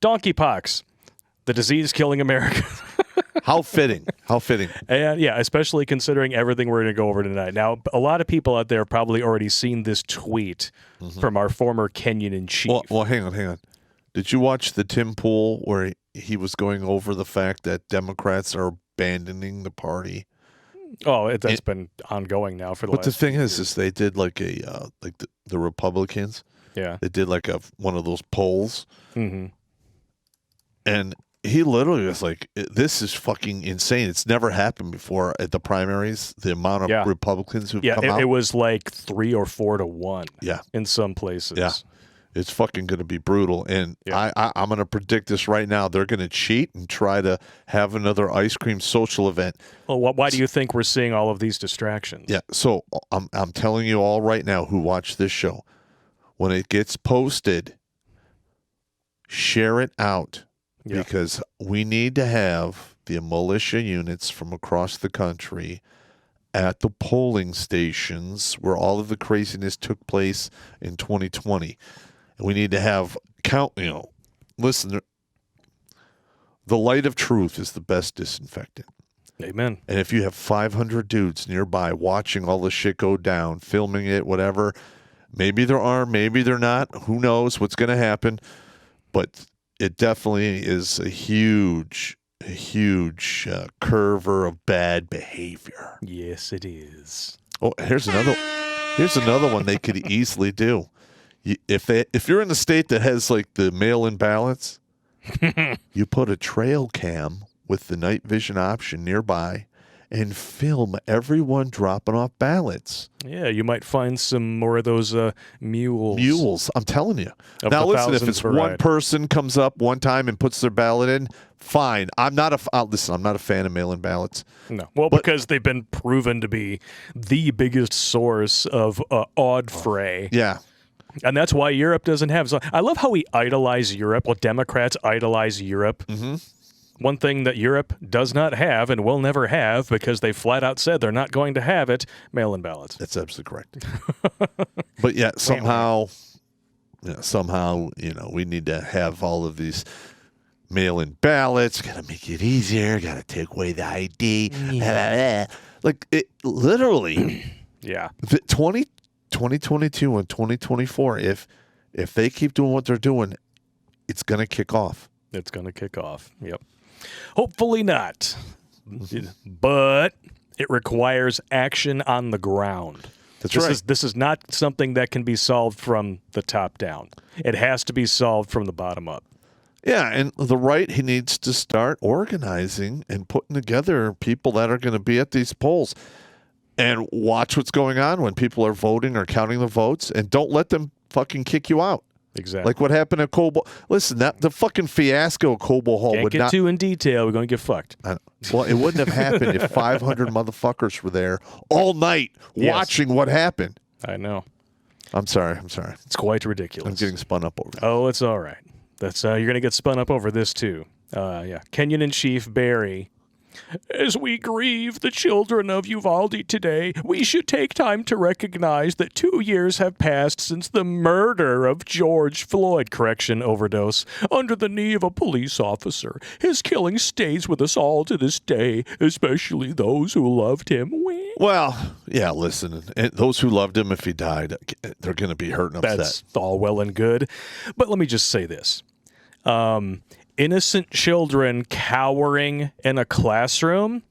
Donkeypox, the disease killing America. How fitting. How fitting. And yeah, especially considering everything we're going to go over tonight. Now, a lot of people out there have probably already seen this tweet from our former Kenyan-in-chief. Well, hang on. Did you watch the Tim Pool where he was going over the fact that Democrats are abandoning the party? Oh, that's been ongoing now for the last But the thing few is years. they did like a like the Republicans. Yeah. They did like one of those polls, Mm-hmm. and he literally was like, "This is fucking insane. It's never happened before at the primaries. The amount of Republicans who've come out. It was like 3 or 4 to 1. Yeah, in some places. Yeah, it's fucking going to be brutal. And I'm going to predict this right now. They're going to cheat and try to have another ice cream social event. Well, why do you think we're seeing all of these distractions? Yeah, so I'm telling you all right now who watch this show, when it gets posted, share it out. Yeah. Because we need to have the militia units from across the country at the polling stations where all of the craziness took place in 2020. And we need to have listen, the light of truth is the best disinfectant. Amen. And if you have 500 dudes nearby watching all this shit go down, filming it, whatever, maybe they're armed, maybe they're not. Who knows what's going to happen? But it definitely is a huge curver of bad behavior. Yes, it is. Oh, here's another one they could easily do. If you're in a state that has like the mail-in ballots, you put a trail cam with the night vision option nearby and film everyone dropping off ballots. Yeah, you might find some more of those mules. Mules, I'm telling you. Of Now the listen, if thousands it's one person comes up one time and puts their ballot in, fine. I'm not a fan of mail-in ballots. No, well, because they've been proven to be the biggest source of odd fray. Yeah. And that's why Europe doesn't have. So I love how we idolize Europe. Well, Democrats idolize Europe. Mm-hmm. One thing that Europe does not have and will never have, because they flat out said they're not going to have it, mail-in ballots. That's absolutely correct. But yet somehow, we need to have all of these mail-in ballots. Got to make it easier. Got to take away the ID. Yeah. Like it literally. Yeah. 2022 and 2024. If they keep doing what they're doing, it's going to kick off. It's going to kick off. Yep. Hopefully not. But it requires action on the ground. That's right. This is not something that can be solved from the top down. It has to be solved from the bottom up. Yeah, and the right, he needs to start organizing and putting together people that are going to be at these polls and watch what's going on when people are voting or counting the votes, and don't let them fucking kick you out. Exactly. Like what happened at Cobo. Listen, the fucking fiasco at Cobo Hall Can't would get not. too in detail. We're going to get fucked. Well, it wouldn't have happened if 500 motherfuckers were there all night watching what happened. I know. I'm sorry. It's quite ridiculous. I'm getting spun up over that. Oh, it's all right. That's you're going to get spun up over this too. Yeah. Kenyan-in-chief Barry. As we grieve the children of Uvalde today, we should take time to recognize that 2 years have passed since the murder of George Floyd, overdose, under the knee of a police officer. His killing stays with us all to this day, especially those who loved him. Well, yeah, listen, and those who loved him, if he died, they're going to be hurt and upset. That's all well and good. But let me just say this. Innocent children cowering in a classroom.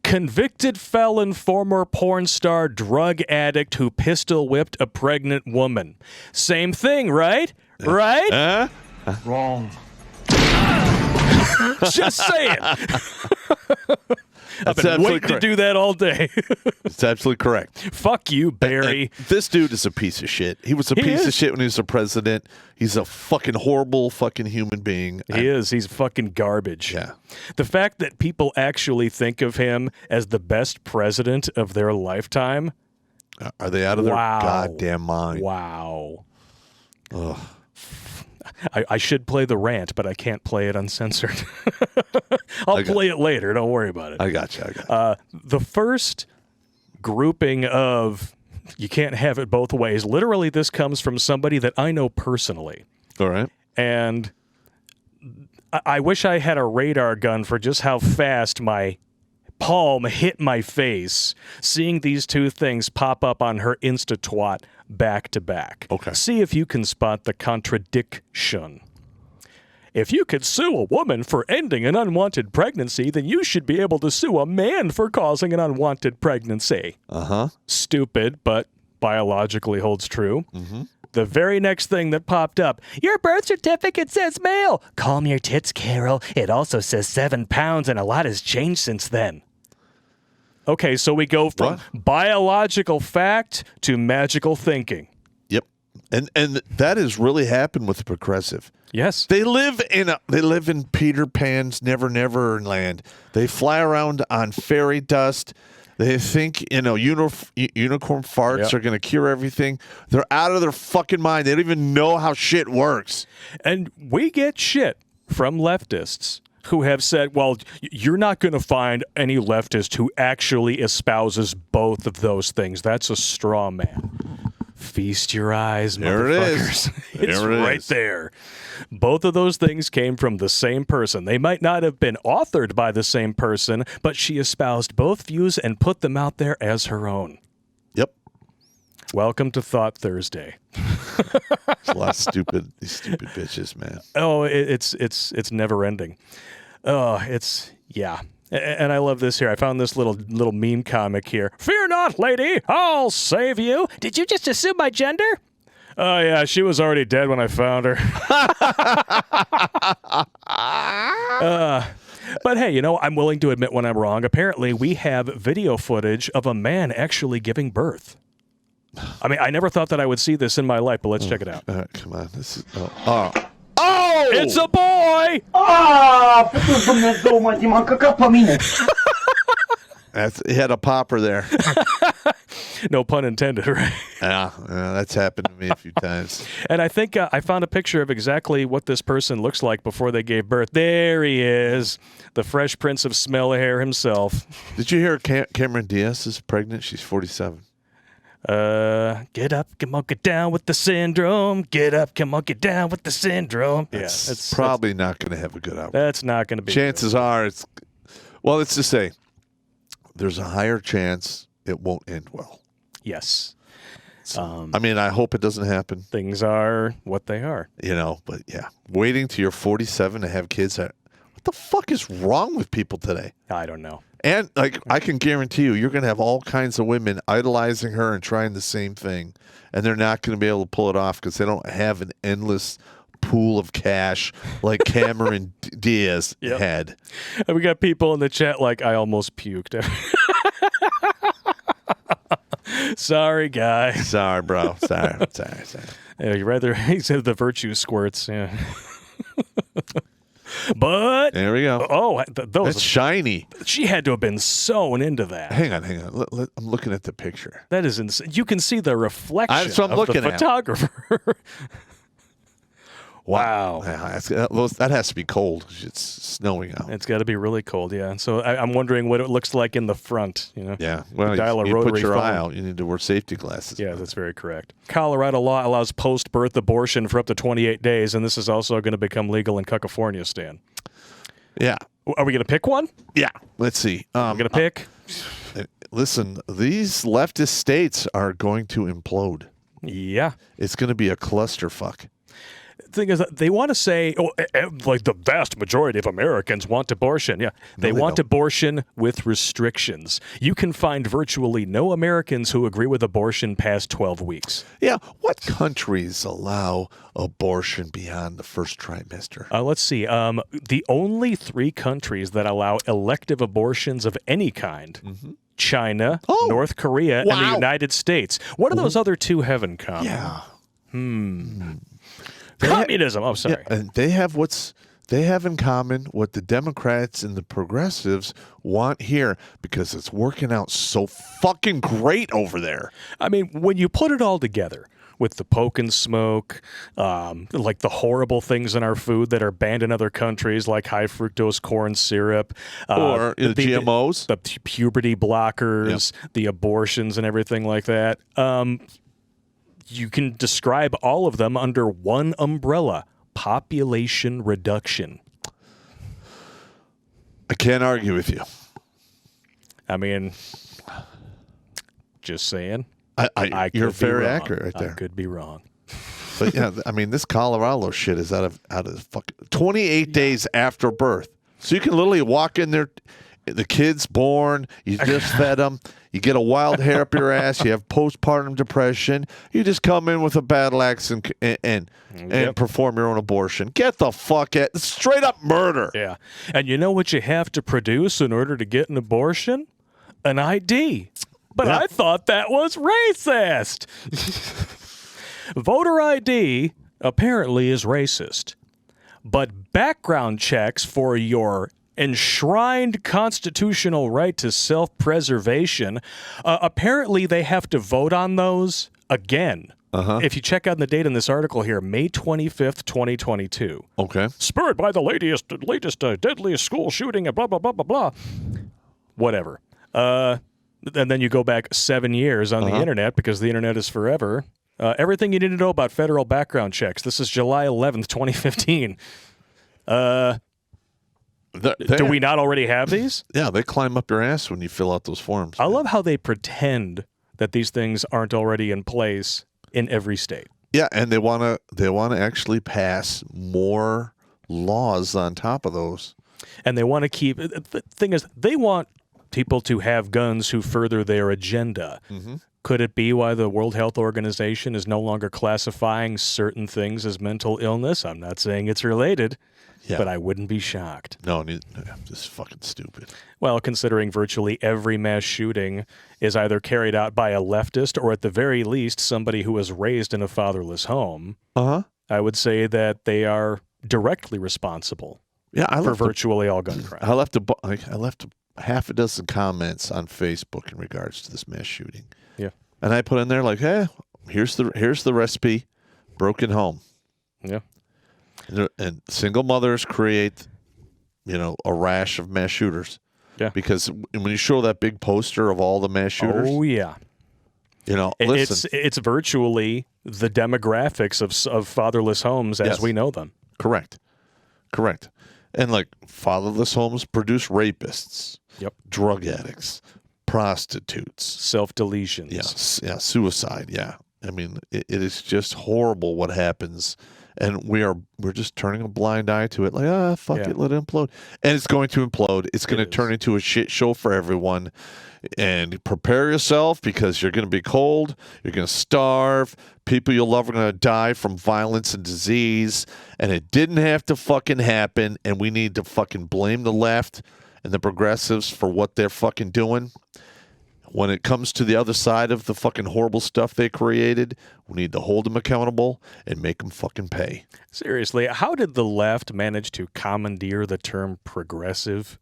Convicted felon, former porn star, drug addict who pistol whipped a pregnant woman. Same thing, right? Right? Wrong. Just saying. I've been waiting to do that all day. It's absolutely correct. Fuck you, Barry. And this dude is a piece of shit. He was a piece of shit when he was a president. He's a fucking horrible fucking human being. He is. He's fucking garbage. Yeah. The fact that people actually think of him as the best president of their lifetime. Are they out of their goddamn mind? Wow. Ugh. I should play the rant, but I can't play it uncensored. I'll play it later. Don't worry about it. I got you. The first grouping of you can't have it both ways. Literally, this comes from somebody that I know personally. All right. And I wish I had a radar gun for just how fast my palm hit my face seeing these two things pop up on her Insta-twat back to back. Okay. See if you can spot the contradiction. If you could sue a woman for ending an unwanted pregnancy, then you should be able to sue a man for causing an unwanted pregnancy. Uh-huh. Stupid, but biologically holds true. Mm-hmm. The very next thing that popped up, your birth certificate says male. Calm your tits, Carol. It also says 7 pounds, and a lot has changed since then. Okay, so we go from biological fact to magical thinking. Yep. And that has really happened with the progressive. Yes. They live in Peter Pan's Never Never land. They fly around on fairy dust. They think, unicorn farts are going to cure everything. They're out of their fucking mind. They don't even know how shit works. And we get shit from leftists who have said, well, you're not going to find any leftist who actually espouses both of those things. That's a straw man. Feast your eyes, motherfuckers. It's right there. Both of those things came from the same person. They might not have been authored by the same person, but she espoused both views and put them out there as her own. Yep. Welcome to Thought Thursday. It's a lot of these stupid bitches, man. Oh, it's never ending. Oh, yeah. And I love this here. I found this little meme comic here. Fear not, lady. I'll save you. Did you just assume my gender? Oh, yeah. She was already dead when I found her. But hey, I'm willing to admit when I'm wrong. Apparently, we have video footage of a man actually giving birth. I mean, I never thought that I would see this in my life, but let's check it out. Come on. This is... It's a boy! He had a popper there. No pun intended, right? Yeah, that's happened to me a few times. And I think I found a picture of exactly what this person looks like before they gave birth. There he is, the Fresh Prince of Smell Hair himself. Did you hear Cameron Diaz is pregnant? She's 47. Get up, come on, get down with the syndrome. Get up, come on, get down with the syndrome. It's probably not going to have a good outcome. That's not going to be. Chances are let's just say there's a higher chance it won't end well. Yes. I mean, I hope it doesn't happen. Things are what they are. But yeah, waiting till you're 47 to have kids. What the fuck is wrong with people today? I don't know. And I can guarantee you're going to have all kinds of women idolizing her and trying the same thing, and they're not going to be able to pull it off because they don't have an endless pool of cash like Cameron Diaz had. And we got people in the chat like, I almost puked. Sorry, guy. Sorry, bro. Sorry. Yeah, you rather he said the virtue squirts. Yeah. But there we go. Oh, that's shiny. She had to have been sewn into that. Hang on. I'm looking at the picture. That is insane. You can see the reflection That's what I'm looking the photographer. Wow. That has to be cold. It's snowing out. It's got to be really cold, yeah. So I'm wondering what it looks like in the front, Yeah. Well, you put your eye out. You need to wear safety glasses. Yeah, that's very correct. Colorado law allows post-birth abortion for up to 28 days, and this is also going to become legal in California, Stan. Yeah. Are we going to pick one? Yeah. Let's see. I'm going to pick. Listen, these leftist states are going to implode. Yeah. It's going to be a clusterfuck. Thing is, they want to say, like the vast majority of Americans want abortion. Yeah, they want abortion with restrictions. You can find virtually no Americans who agree with abortion past 12 weeks. Yeah, what countries allow abortion beyond the first trimester? Let's see. The only 3 countries that allow elective abortions of any kind. Mm-hmm. China, North Korea, and the United States. What do those other 2 have in common? Yeah. Communism. Oh, sorry. Yeah, and they have in common what the Democrats and the progressives want here because it's working out so fucking great over there. I mean, when you put it all together with the poke and smoke, like the horrible things in our food that are banned in other countries, like high fructose corn syrup, or the GMOs, the puberty blockers, the abortions, and everything like that. You can describe all of them under one umbrella: population reduction. I can't argue with you. I mean, just saying. You're very accurate right there. I could be wrong. But yeah, I mean, this Colorado shit is out of fucking 28 days after birth. So you can literally walk in there, the kid's born, you just fed him, you get a wild hair up your ass, you have postpartum depression, you just come in with a battle axe and perform your own abortion. Get the fuck out. Straight up murder. Yeah. And you know what you have to produce in order to get an abortion? An ID. But I thought that was racist. Voter ID apparently is racist. But background checks for your enshrined constitutional right to self-preservation, apparently they have to vote on those again. If you check out the date in this article here, May 25th, 2022. Okay. Spurred by the latest deadliest school shooting, blah, blah, blah, blah, blah. Whatever. And then you go back 7 years on the internet, because the internet is forever. Everything you need to know about federal background checks. This is July 11th, 2015. Do we not already have these? Yeah, they climb up your ass when you fill out those forms. I love how they pretend that these things aren't already in place in every state. Yeah, and they want to actually pass more laws on top of those. And they want to keep, the thing is, they want people to have guns who further their agenda. Could it be why the World Health Organization is no longer classifying certain things as mental illness? I'm not saying it's related, but I wouldn't be shocked. No, this is fucking stupid. Well, considering virtually every mass shooting is either carried out by a leftist or at the very least somebody who was raised in a fatherless home, I would say that they are directly responsible for virtually all gun crime. I left half a dozen comments on Facebook in regards to this mass shooting. Yeah. And I put in there like, hey, here's the recipe, broken home. Yeah. And single mothers create, a rash of mass shooters. Yeah. Because when you show that big poster of all the mass shooters. Oh, yeah. Listen. It's virtually the demographics of fatherless homes as we know them. Correct. And like fatherless homes produce rapists. Yep. Drug addicts, prostitutes, self-deletions. Yeah, suicide. Yeah, I mean it is just horrible what happens, and we're just turning a blind eye to it. Like fuck it, let it implode, and it's going to implode. It's going to turn into a shit show for everyone. And prepare yourself, because you're going to be cold, you're going to starve, people you love are going to die from violence and disease, and it didn't have to fucking happen, and we need to fucking blame the left and the progressives for what they're fucking doing. When it comes to the other side of the fucking horrible stuff they created, we need to hold them accountable and make them fucking pay. Seriously, how did the left manage to commandeer the term progressive?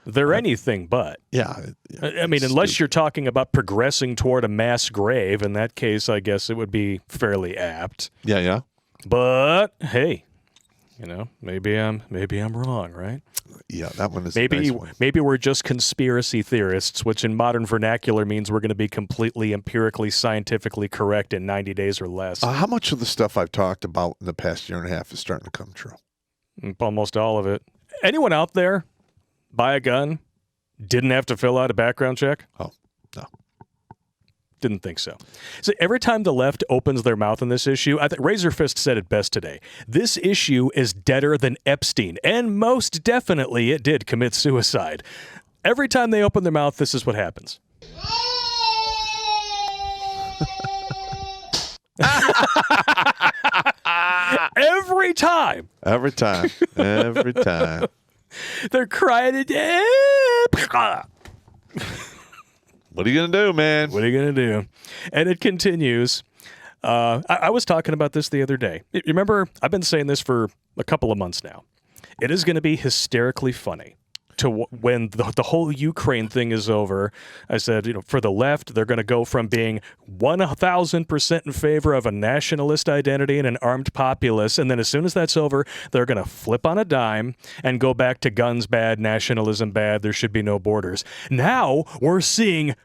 They're anything but. Yeah. I mean, unless you're talking about progressing toward a mass grave, in that case, I guess it would be fairly apt. Yeah. But hey, maybe I'm wrong, right? Yeah, that one is maybe a nice one. Maybe we're just conspiracy theorists, which in modern vernacular means we're going to be completely empirically, scientifically correct in 90 days or less. How much of the stuff I've talked about in the past year and a half is starting to come true? Almost all of it. Anyone out there buy a gun, didn't have to fill out a background check? Oh, no. Didn't think so. So every time the left opens their mouth on this issue, I think Razorfist said it best today. This issue is deader than Epstein, and most definitely it did commit suicide. Every time they open their mouth, this is what happens. Every time. They're crying. What are you going to do, man? What are you going to do? And it continues. I was talking about this the other day. You remember, I've been saying this for a couple of months now. It is going to be hysterically funny to when the whole Ukraine thing is over. I said, for the left, they're going to go from being 1,000% in favor of a nationalist identity and an armed populace, and then as soon as that's over, they're going to flip on a dime and go back to guns bad, nationalism bad, there should be no borders. Now we're seeing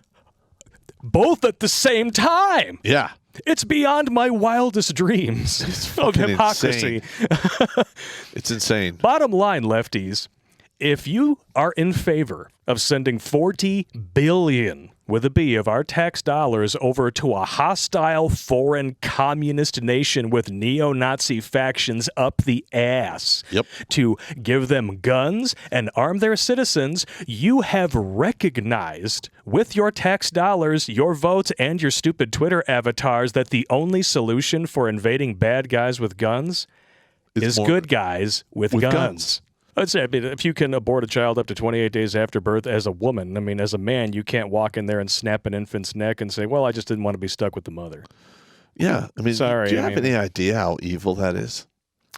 both at the same time. Yeah. It's beyond my wildest dreams of fucking hypocrisy. It's insane. Bottom line, lefties, if you are in favor of sending 40 billion with a B of our tax dollars over to a hostile foreign communist nation with neo-Nazi factions up the ass to give them guns and arm their citizens, you have recognized with your tax dollars, your votes, and your stupid Twitter avatars that the only solution for invading bad guys with guns is good guys with guns. I'd say, I mean, if you can abort a child up to 28 days after birth as a woman, I mean, as a man, you can't walk in there and snap an infant's neck and say, well, I just didn't want to be stuck with the mother. Yeah. I mean, sorry, do you have any idea how evil that is?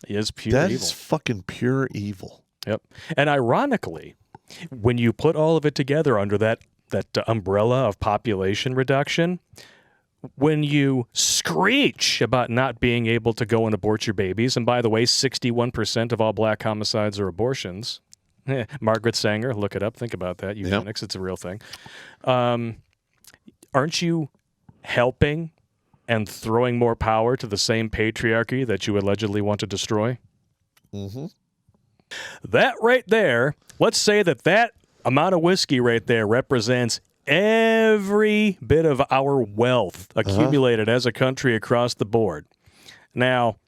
It is pure evil. That is fucking pure evil. Yep. And ironically, when you put all of it together under that umbrella of population reduction, when you screech about not being able to go and abort your babies, and by the way, 61% of all black homicides are abortions. Margaret Sanger, look it up. Think about that. Eugenics, It's a real thing. Aren't you helping and throwing more power to the same patriarchy that you allegedly want to destroy? Mm-hmm. That right there, let's say that amount of whiskey right there represents every bit of our wealth accumulated as a country across the board. Now,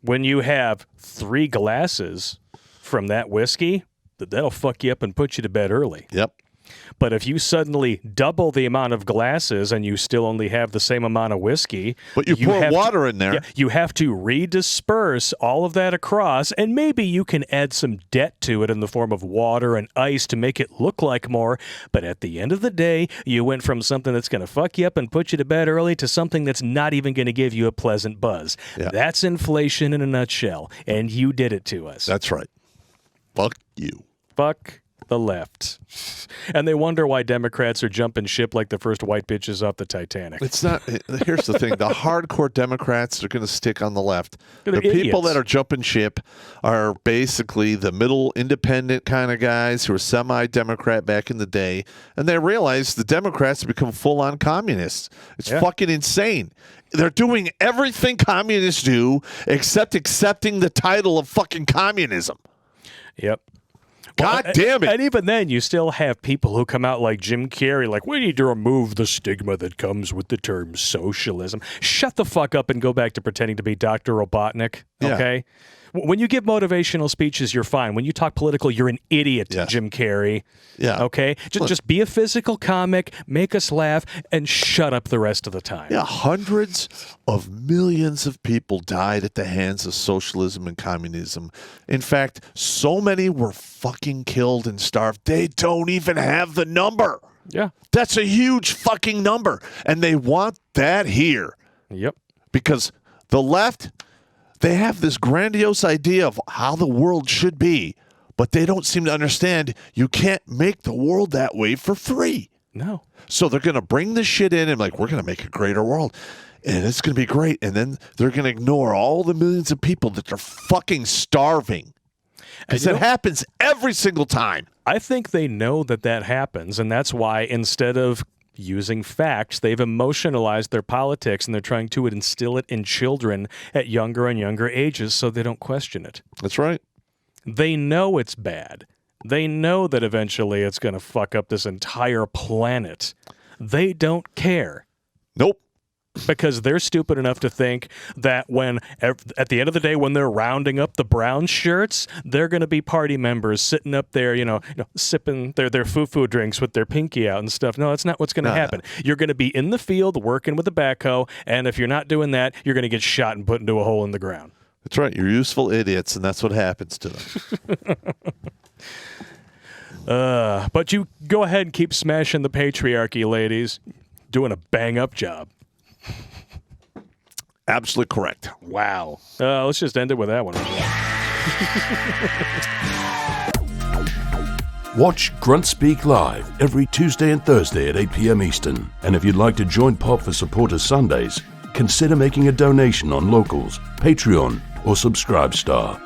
when you have 3 glasses from that whiskey, that'll fuck you up and put you to bed early. Yep. But if you suddenly double the amount of glasses and you still only have the same amount of whiskey... But you pour water in there. Yeah, you have to redisperse all of that across, and maybe you can add some debt to it in the form of water and ice to make it look like more. But at the end of the day, you went from something that's going to fuck you up and put you to bed early to something that's not even going to give you a pleasant buzz. Yeah. That's inflation in a nutshell, and you did it to us. That's right. Fuck you. Fuck the left. And they wonder why Democrats are jumping ship like the first white bitches off the Titanic. It's not. Here's the thing. The hardcore Democrats are going to stick on the left. They're the people that are jumping ship are basically the middle independent kind of guys who are semi-Democrat back in the day. And they realize the Democrats have become full-on communists. It's fucking insane. They're doing everything communists do except accepting the title of fucking communism. Yep. God damn it. And even then, you still have people who come out like Jim Carrey, like, we need to remove the stigma that comes with the term socialism. Shut the fuck up and go back to pretending to be Dr. Robotnik, okay? When you give motivational speeches, you're fine. When you talk political, you're an idiot, Jim Carrey. Yeah. Okay? Just be a physical comic, make us laugh, and shut up the rest of the time. Yeah, hundreds of millions of people died at the hands of socialism and communism. In fact, so many were fucking killed and starved. They don't even have the number. Yeah. That's a huge fucking number. And they want that here. Yep. Because the left... they have this grandiose idea of how the world should be, but they don't seem to understand you can't make the world that way for free. No. So they're going to bring this shit in and like, we're going to make a greater world. And it's going to be great. And then they're going to ignore all the millions of people that are fucking starving. Because it happens every single time. I think they know that happens, and that's why instead of using facts, they've emotionalized their politics, and they're trying to instill it in children at younger and younger ages so they don't question it. That's right. They know it's bad. They know that eventually it's going to fuck up this entire planet. They don't care. Nope. Because they're stupid enough to think that at the end of the day, when they're rounding up the brown shirts, they're going to be party members sitting up there, sipping their foo-foo drinks with their pinky out and stuff. No, that's not what's going to happen. You're going to be in the field working with a backhoe, and if you're not doing that, you're going to get shot and put into a hole in the ground. That's right. You're useful idiots, and that's what happens to them. But you go ahead and keep smashing the patriarchy, ladies. Doing a bang-up job. Absolutely correct. Wow. Let's just end it with that one. Watch Grunt Speak live every Tuesday and Thursday at 8 p.m. Eastern. And if you'd like to join Pop for Supporters Sundays, consider making a donation on Locals, Patreon, or Subscribe Star.